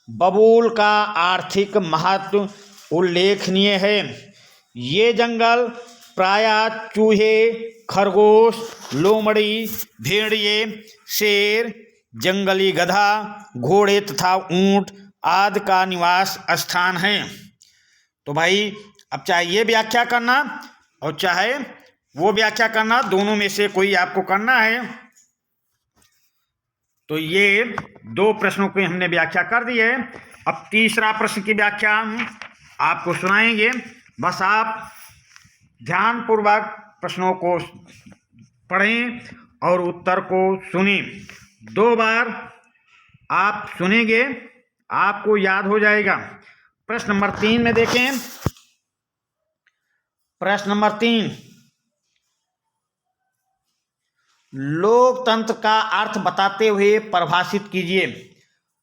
बबूल का आर्थिक महत्व उल्लेखनीय है। ये जंगल प्रायः चूहे, खरगोश, लोमड़ी, भेड़िए, शेर, जंगली गधा, घोड़े तथा ऊंट आदि का निवास स्थान है। तो भाई अब चाहे ये व्याख्या करना और चाहे वो व्याख्या करना, दोनों में से कोई आपको करना है। तो ये दो प्रश्नों की हमने व्याख्या कर दी है। अब तीसरा प्रश्न की व्याख्या हम आपको सुनाएंगे। बस आप ध्यानपूर्वक प्रश्नों को पढ़ें और उत्तर को सुनें। 2 बार आप सुनेंगे, आपको याद हो जाएगा। प्रश्न नंबर 3 में देखें। प्रश्न नंबर 3, लोकतंत्र का अर्थ बताते हुए परिभाषित कीजिए।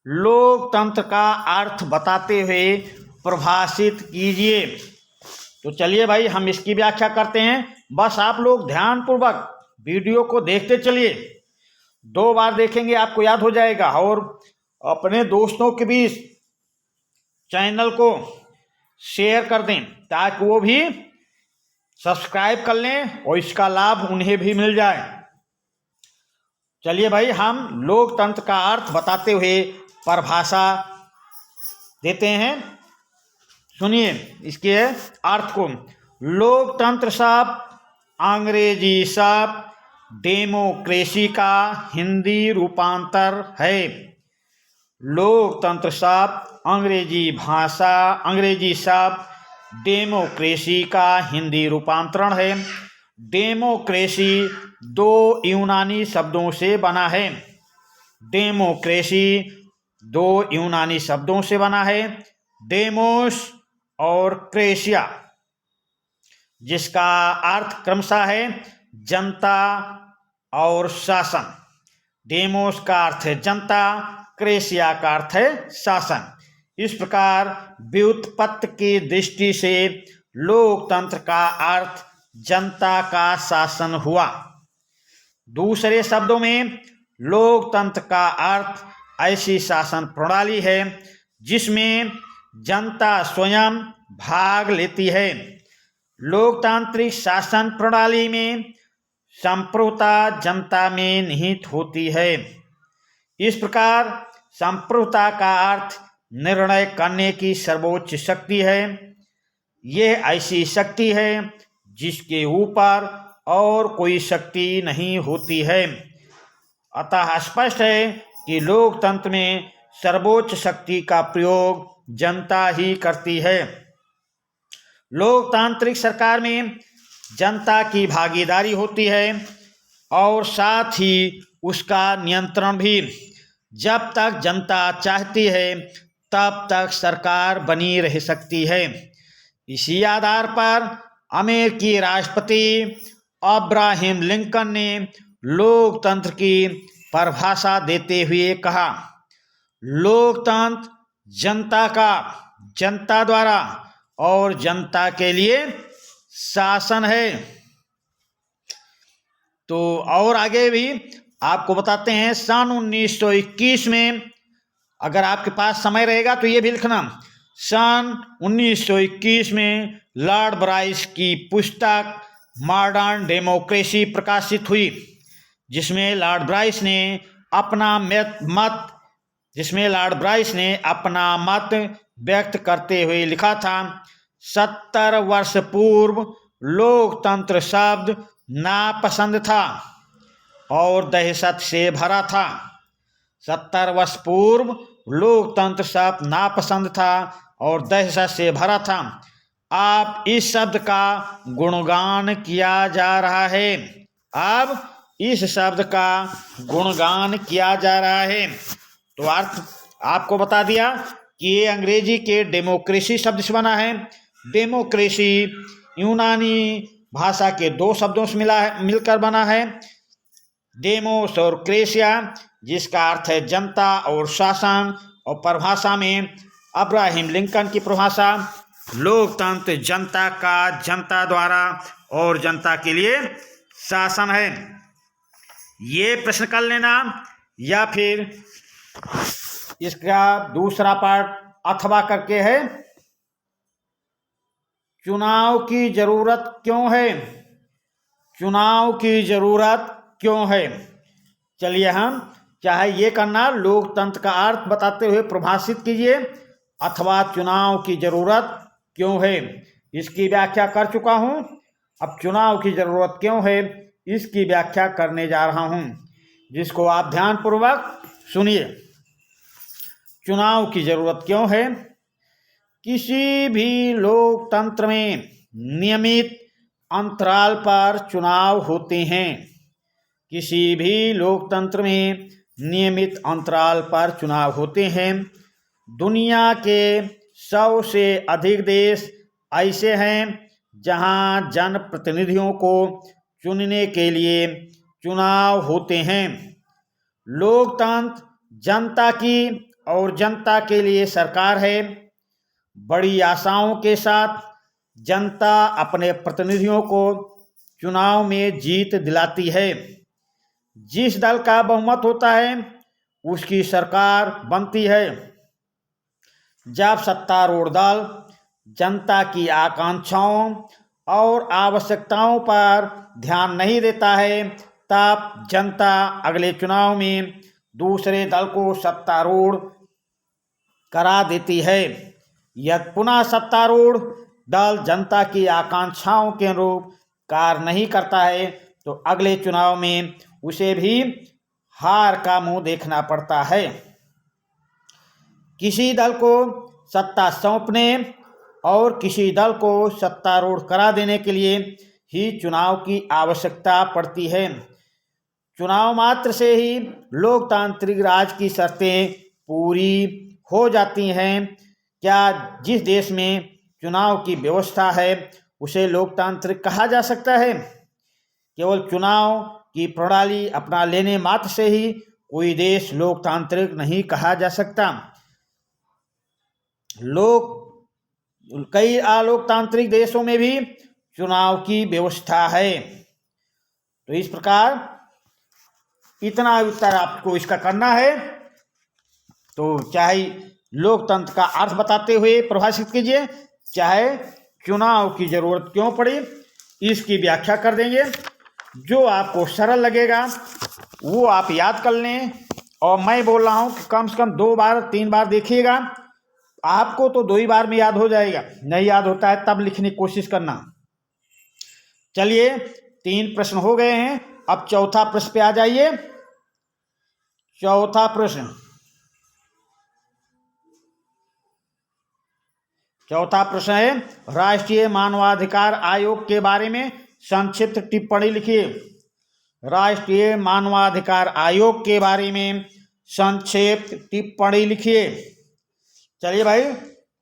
लोकतंत्र का अर्थ बताते हुए परिभाषित कीजिए। तो चलिए भाई हम इसकी व्याख्या करते हैं। बस आप लोग ध्यानपूर्वक वीडियो को देखते चलिए। 2 बार देखेंगे आपको याद हो जाएगा। और अपने दोस्तों के बीच चैनल को शेयर कर दें ताकि वो भी सब्सक्राइब कर लें और इसका लाभ उन्हें भी मिल जाए। चलिए भाई हम लोकतंत्र का अर्थ बताते हुए परिभाषा देते हैं। सुनिए इसके अर्थ को। लोकतंत्र शब्द अंग्रेजी शब्द डेमोक्रेसी का हिंदी रूपांतर है। लोकतंत्र शब्द अंग्रेजी शब्द डेमोक्रेसी का हिंदी रूपांतरण है। डेमोक्रेसी 2 यूनानी शब्दों से बना है। डेमोक्रेसी 2 यूनानी शब्दों से बना है, डेमोस और क्रेशिया, जिसका अर्थ क्रमशः है जनता और शासन। डेमोस का अर्थ है जनता, क्रेशिया का अर्थ है शासन। इस प्रकार व्युत्पत्ति की दृष्टि से लोकतंत्र का अर्थ जनता का शासन हुआ। दूसरे शब्दों में लोकतंत्र का अर्थ ऐसी शासन प्रणाली है जिसमें जनता स्वयं भाग लेती है। लोकतांत्रिक शासन प्रणाली में संप्रभुता जनता में निहित होती है। इस प्रकार संप्रभुता का अर्थ निर्णय करने की सर्वोच्च शक्ति है। यह ऐसी शक्ति है जिसके ऊपर और कोई शक्ति नहीं होती है। अतः स्पष्ट है कि लोकतंत्र में सर्वोच्च शक्ति का प्रयोग जनता ही करती है। लोकतांत्रिक सरकार में जनता की भागीदारी होती है और साथ ही उसका नियंत्रण भी। जब तक जनता चाहती है तब तक सरकार बनी रह सकती है। इसी आधार पर अमेरिकी राष्ट्रपति अब्राहम लिंकन ने लोकतंत्र की परिभाषा देते हुए कहा, लोकतंत्र जनता का, जनता द्वारा और जनता के लिए शासन है। तो और आगे भी आपको बताते हैं, सन 1921 में, अगर आपके पास समय रहेगा तो ये भी लिखना, सन 1921 में लॉर्ड ब्राइस की पुस्तक मॉडर्न डेमोक्रेसी प्रकाशित हुई, जिसमें लॉर्ड ब्राइस ने अपना मत व्यक्त करते हुए लिखा था, 70 वर्ष पूर्व लोकतंत्र शब्द नापसंद था और दहशत से भरा था। 70 वर्ष पूर्व लोकतंत्र शब्द नापसंद था और दहशत से भरा था। अब इस शब्द का गुणगान किया जा रहा है। अब इस शब्द का गुणगान किया जा रहा है। तो अर्थ आपको बता दिया कि ये अंग्रेजी के डेमोक्रेसी शब्द से बना है। डेमोक्रेसी यूनानी भाषा के 2 शब्दों से मिलकर बना है, डेमोस और क्रेसिया, जिसका अर्थ है जनता और शासन। और परिभाषा में अब्राहम लिंकन की परिभाषा, लोकतंत्र जनता का, जनता द्वारा और जनता के लिए शासन है। ये प्रश्न कर लेना, या फिर इसका दूसरा पार्ट अथवा करके है, चुनाव की जरूरत क्यों है, चुनाव की जरूरत क्यों है। चलिए हम चाहे ये करना, लोकतंत्र का अर्थ बताते हुए परिभाषित कीजिए, अथवा चुनाव की जरूरत क्यों है। इसकी व्याख्या कर चुका हूं, अब चुनाव की जरूरत क्यों है इसकी व्याख्या करने जा रहा हूं, जिसको आप ध्यानपूर्वक सुनिए। चुनाव की जरूरत क्यों है। किसी भी लोकतंत्र में नियमित अंतराल पर चुनाव होते हैं। किसी भी लोकतंत्र में नियमित अंतराल पर चुनाव होते हैं। दुनिया के 100 से अधिक देश ऐसे हैं जहां जनप्रतिनिधियों को चुनने के लिए चुनाव होते हैं। लोकतंत्र जनता की और जनता के लिए सरकार है। बड़ी आशाओं के साथ जनता अपने प्रतिनिधियों को चुनाव में जीत दिलाती है। जिस दल का बहुमत होता है उसकी सरकार बनती है। जब सत्तारूढ़ दल जनता की आकांक्षाओं और आवश्यकताओं पर ध्यान नहीं देता है, तब जनता अगले चुनाव में दूसरे दल को सत्तारूढ़ करा देती है। यदि पुनः सत्तारूढ़ दल जनता की आकांक्षाओं के अनुरूप कार्य नहीं करता है तो अगले चुनाव में उसे भी हार का मुंह देखना पड़ता है। किसी दल को सत्ता सौंपने और किसी दल को सत्तारूढ़ करा देने के लिए ही चुनाव की आवश्यकता पड़ती है। चुनाव मात्र से ही लोकतांत्रिक राज की शर्तें पूरी हो जाती हैं। क्या जिस देश में चुनाव की व्यवस्था है उसे लोकतांत्रिक कहा जा सकता है? केवल चुनाव की प्रणाली अपना लेने मात्र से ही कोई देश लोकतांत्रिक नहीं कहा जा सकता। कई अलोकतांत्रिक देशों में भी चुनाव की व्यवस्था है। तो इस प्रकार इतना उत्तर आपको इसका करना है। तो चाहे लोकतंत्र का अर्थ बताते हुए परिभाषित कीजिए, चाहे चुनाव की जरूरत क्यों पड़ी इसकी व्याख्या कर देंगे। जो आपको सरल लगेगा वो आप याद कर लें, और मैं बोल रहा हूँ कि कम से कम 2 बार 3 बार देखिएगा। आपको तो 2 ही बार में याद हो जाएगा, नहीं याद होता है तब लिखने की कोशिश करना। चलिए 3 प्रश्न हो गए हैं, अब चौथा प्रश्न पे आ जाइए। चौथा प्रश्न है, राष्ट्रीय मानवाधिकार आयोग के बारे में संक्षिप्त टिप्पणी लिखिए। राष्ट्रीय मानवाधिकार आयोग के बारे में संक्षिप्त टिप्पणी लिखिए। चलिए भाई,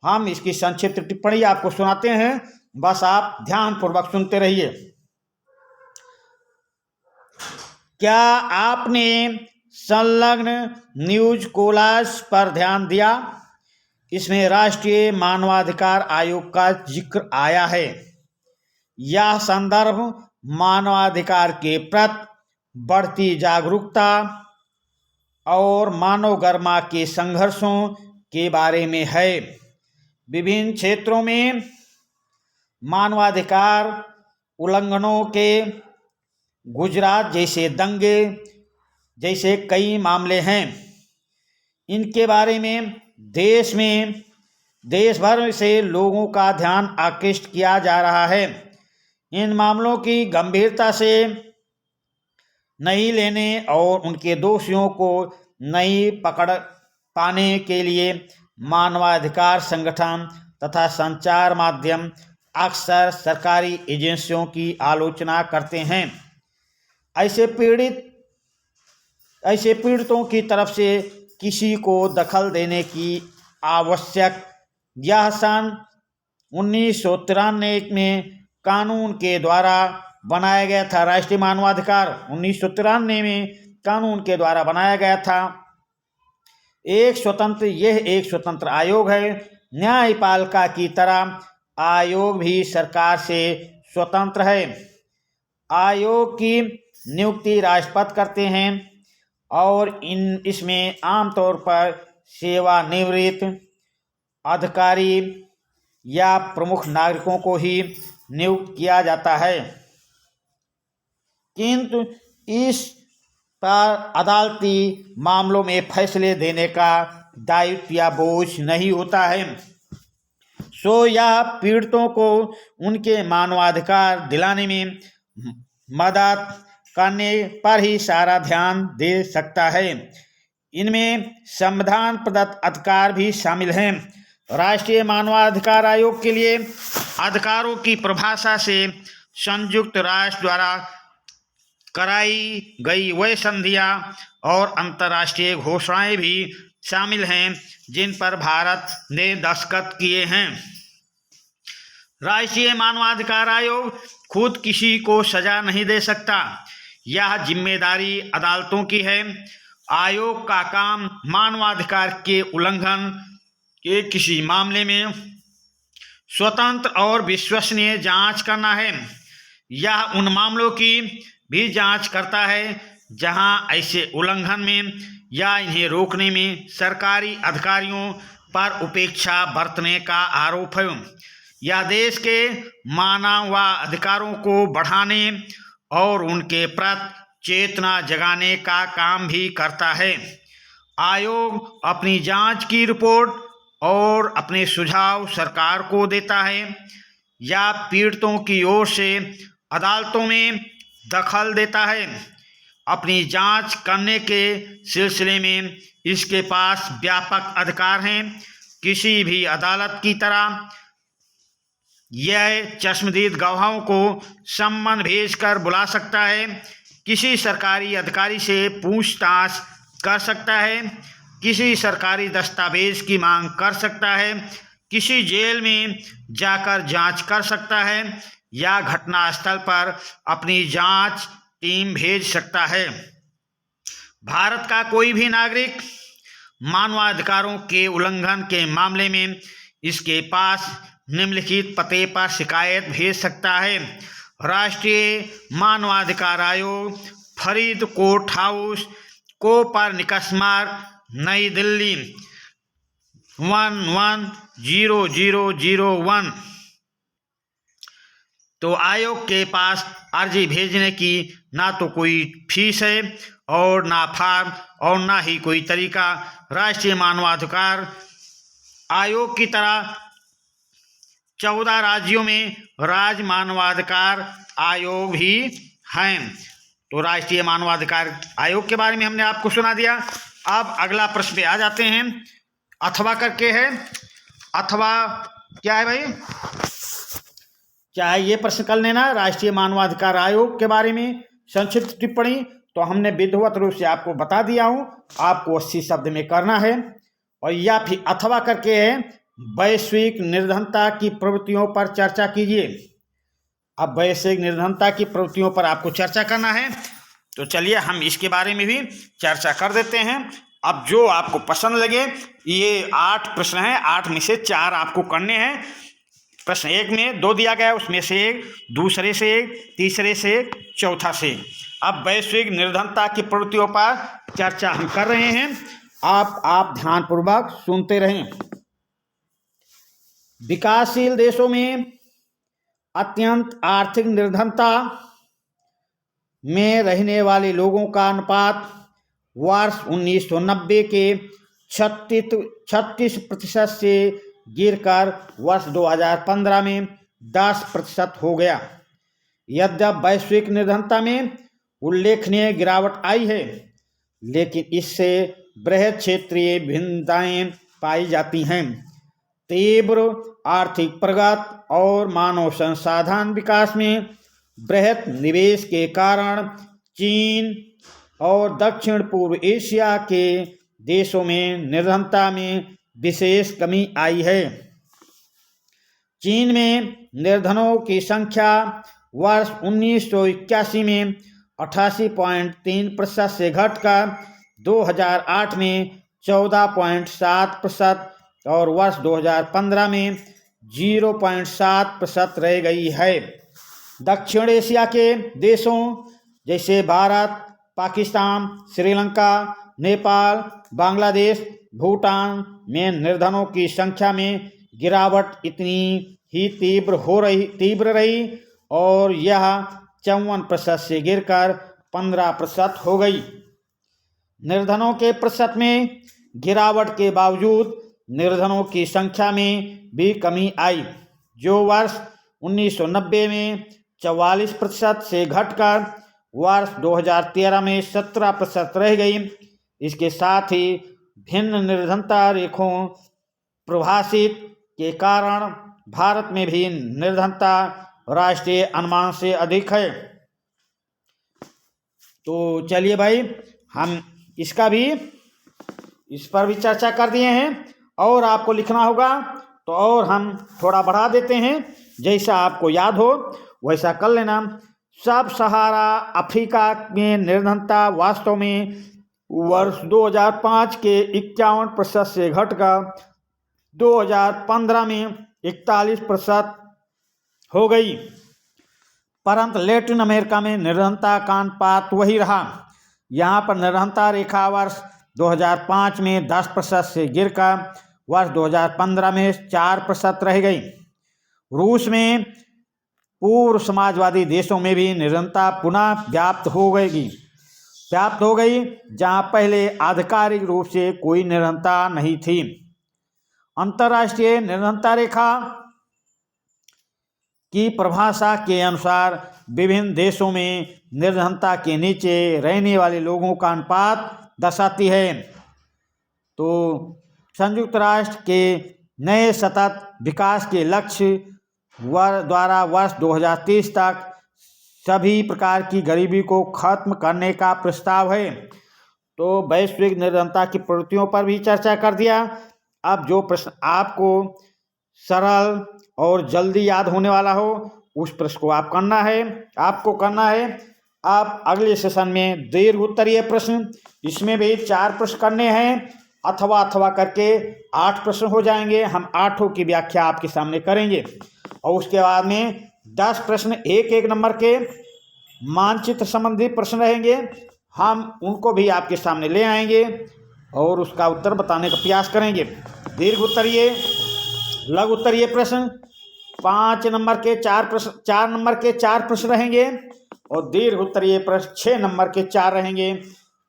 हम इसकी संक्षिप्त टिप्पणी आपको सुनाते हैं, बस आप ध्यानपूर्वक सुनते रहिए। क्या आपने संलग्न न्यूज कोलाज पर ध्यान दिया? इसमें राष्ट्रीय मानवाधिकार आयोग का जिक्र आया है। यह संदर्भ मानवाधिकार के प्रति बढ़ती जागरूकता और मानव गरिमा के संघर्षों के बारे में है। विभिन्न क्षेत्रों में मानवाधिकार उल्लंघनों के गुजरात जैसे दंगे जैसे कई मामले हैं। इनके बारे में देश भर से लोगों का ध्यान आकृष्ट किया जा रहा है। इन मामलों की गंभीरता से नहीं लेने और उनके दोषियों को नहीं पकड़ पाने के लिए मानवाधिकार संगठन तथा संचार माध्यम अक्सर सरकारी एजेंसियों की आलोचना करते हैं। ऐसे पीड़ितों की तरफ से किसी को दखल देने की आवश्यक यह सन 1993 में कानून के द्वारा बनाया गया था। राष्ट्रीय मानवाधिकार 1993 में कानून के द्वारा बनाया गया था। यह एक स्वतंत्र आयोग है। न्यायपालिका की तरह आयोग भी सरकार से स्वतंत्र है। आयोग की नियुक्ति राष्ट्रपति करते हैं और इसमें आमतौर पर सेवानिवृत्त अधिकारी या प्रमुख नागरिकों को ही नियुक्त किया जाता है, किंतु इस पर अदालती मामलों में फैसले देने का दायित्व या बोझ नहीं होता है। सो यह पीड़ितों को उनके मानवाधिकार दिलाने में मदद करने पर ही सारा ध्यान दे सकता है। इनमें संविधान प्रदत्त अधिकार भी शामिल हैं। राष्ट्रीय मानवाधिकार आयोग के लिए अधिकारों की परिभाषा से संयुक्त राष्ट्र द्वारा कराई गई वह संधियां और अंतर्राष्ट्रीय घोषणाएं भी शामिल हैं जिन पर भारत ने दस्तखत किए हैं। राष्ट्रीय मानवाधिकार आयोग खुद किसी को सजा नहीं दे सकता। यह जिम्मेदारी अदालतों की है। आयोग का काम मानवाधिकार के उल्लंघन के किसी मामले में स्वतंत्र और विश्वसनीय जांच करना है। यह उन मामलों की भी जांच करता है जहां ऐसे उल्लंघन में या इन्हें रोकने में सरकारी अधिकारियों पर उपेक्षा बरतने का आरोप है। यह देश के मानवाधिकारों को बढ़ाने और उनके प्रति चेतना जगाने का काम भी करता है। आयोग अपनी जांच की रिपोर्ट और अपने सुझाव सरकार को देता है या पीड़ितों की ओर से अदालतों में दखल देता है। अपनी जांच करने के सिलसिले में इसके पास व्यापक अधिकार हैं। किसी भी अदालत की तरह यह चश्मदीद गवाहों को सम्मन भेजकर बुला सकता है, किसी सरकारी अधिकारी से पूछताछ कर सकता है, किसी सरकारी दस्तावेज की मांग कर सकता है, किसी जेल में जाकर जांच कर सकता है या घटनास्थल पर अपनी जांच टीम भेज सकता है। भारत का कोई भी नागरिक मानवाधिकारों के उल्लंघन के मामले में इसके पास निम्नलिखित पते पर शिकायत भेज सकता है। राष्ट्रीय मानवाधिकार आयोग, फरीदकोट हाउस, कोपरनिकस मार्ग, नई दिल्ली 110001। तो आयोग के पास अर्जी भेजने की ना तो कोई फीस है और ना फॉर्म और ना ही कोई तरीका। राष्ट्रीय मानवाधिकार आयोग की तरह 14 राज्यों में राज्य मानवाधिकार आयोग भी हैं। तो राष्ट्रीय मानवाधिकार आयोग के बारे में हमने आपको सुना दिया। अब अगला प्रश्न पे आ जाते हैं। अथवा करके है, अथवा क्या है भाई, क्या है ये प्रश्न कर लेना। राष्ट्रीय मानवाधिकार आयोग के बारे में संक्षिप्त टिप्पणी तो हमने विधिवत रूप से आपको बता दिया हूँ। आपको 80 शब्द में करना है और या फिर अथवा करके है वैश्विक निर्धनता की प्रवृत्तियों पर चर्चा कीजिए। अब वैश्विक निर्धनता की प्रवृत्तियों पर आपको चर्चा करना है, तो चलिए हम इसके बारे में भी चर्चा कर देते हैं। अब जो आपको पसंद लगे, ये 8 प्रश्न हैं, 8 में से 4 आपको करने हैं। प्रश्न 1 में 2 दिया गया है, उसमें से 1, दूसरे से 1, तीसरे से 1, चौथा से। अब वैश्विक निर्धनता की प्रवृत्तियों पर चर्चा हम कर रहे हैं, आप ध्यानपूर्वक सुनते रहें। विकासशील देशों में अत्यंत आर्थिक निर्धनता में रहने वाले लोगों का अनुपात वर्ष 1990 के 36% से गिरकर वर्ष 2015 में 10% हो गया। यद्यपि वैश्विक निर्धनता में उल्लेखनीय गिरावट आई है, लेकिन इससे बृहद क्षेत्रीय भिन्नताएं पाई जाती हैं। तीव्र आर्थिक प्रगति और मानव संसाधन विकास में बृहद निवेश के कारण चीन और दक्षिण पूर्व एशिया के देशों में निर्धनता में विशेष कमी आई है। चीन में निर्धनों की संख्या वर्ष 1981 में 88.3% से घटकर 2008 में 14.7% और वर्ष 2015 में 0.7% रह गई है। दक्षिण एशिया के देशों जैसे भारत, पाकिस्तान, श्रीलंका, नेपाल, बांग्लादेश, भूटान में निर्धनों की संख्या में गिरावट इतनी ही तीव्र रही और यह 54% से गिरकर 15% हो गई। निर्धनों के प्रतिशत में गिरावट के बावजूद निर्धनों की संख्या में भी कमी आई, जो वर्ष 1990 में 44% से घटकर वर्ष 2013 में 17% रह गई। इसके साथ ही भिन्न निर्धनता रेखाओं प्रभाषित के कारण भारत में भी निर्धनता राष्ट्रीय अनुमान से अधिक है। तो चलिए भाई, हम इस पर भी चर्चा कर दिए हैं, और आपको लिखना होगा तो और हम थोड़ा बढ़ा देते हैं, जैसा आपको याद हो वैसा कर लेना। सब सहारा अफ्रीका में निर्धनता वास्तव में वर्ष 2005 के 51% से घटकर 2015 में 41% हो गई, परंतु लैटिन अमेरिका में निर्धनता का अनुपात वही रहा। यहाँ पर निर्धनता रेखा वर्ष 2005 में 10% से गिरकर वर्ष 2015 में 4% रह गई। रूस में पूर्व समाजवादी देशों में भी निर्धनता पुनः व्याप्त हो गई, जहाँ पहले आधिकारिक रूप से कोई निर्धनता नहीं थी। अंतर्राष्ट्रीय निर्धनता रेखा की परिभाषा के अनुसार विभिन्न देशों में निर्धनता के नीचे रहने वाले लोगों का अनुपात दर्शाती है। तो संयुक्त राष्ट्र के नए सतत विकास के लक्ष्य द्वारा वर्ष 2030 तक सभी प्रकार की गरीबी को खत्म करने का प्रस्ताव है। तो वैश्विक निर्धनता की प्रवृत्तियों पर भी चर्चा कर दिया। अब जो प्रश्न आपको सरल और जल्दी याद होने वाला हो, उस प्रश्न को आपको करना है। आप अगले सेशन में दीर्घ उत्तरीय प्रश्न, इसमें भी 4 प्रश्न करने हैं, अथवा करके 8 प्रश्न हो जाएंगे। हम 8 की व्याख्या आपके सामने करेंगे, और उसके बाद में 10 प्रश्न 1-1 नंबर के मानचित्र संबंधी प्रश्न रहेंगे। हम उनको भी आपके सामने ले आएंगे और उसका उत्तर बताने का प्रयास करेंगे। दीर्घ उत्तरीय, लघु उत्तरीय प्रश्न 5 नंबर के 4 प्रश्न, 4 नंबर के 4 प्रश्न रहेंगे, और दीर्घ उत्तरीय प्रश्न 6 नंबर के 4 रहेंगे।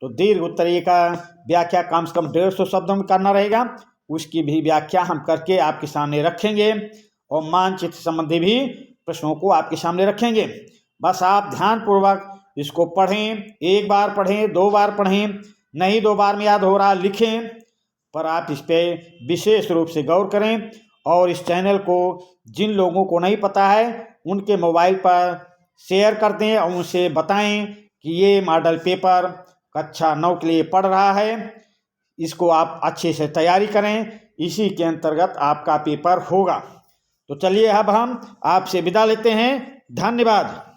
तो दीर्घ उत्तरीय का व्याख्या कम से कम 150 शब्दों में करना रहेगा, उसकी भी व्याख्या हम करके आपके सामने रखेंगे, और मानचित्र संबंधी भी प्रश्नों को आपके सामने रखेंगे। बस आप ध्यानपूर्वक इसको पढ़ें, 1 बार पढ़ें, 2 बार पढ़ें, नहीं 2 बार में याद हो रहा लिखें, पर आप इस पर विशेष रूप से गौर करें। और इस चैनल को जिन लोगों को नहीं पता है उनके मोबाइल पर शेयर कर दें और उनसे बताएं कि ये मॉडल पेपर कक्षा 9 के लिए पढ़ रहा है। इसको आप अच्छे से तैयारी करें, इसी के अंतर्गत आपका पेपर होगा। तो चलिए अब हम आपसे विदा लेते हैं। धन्यवाद।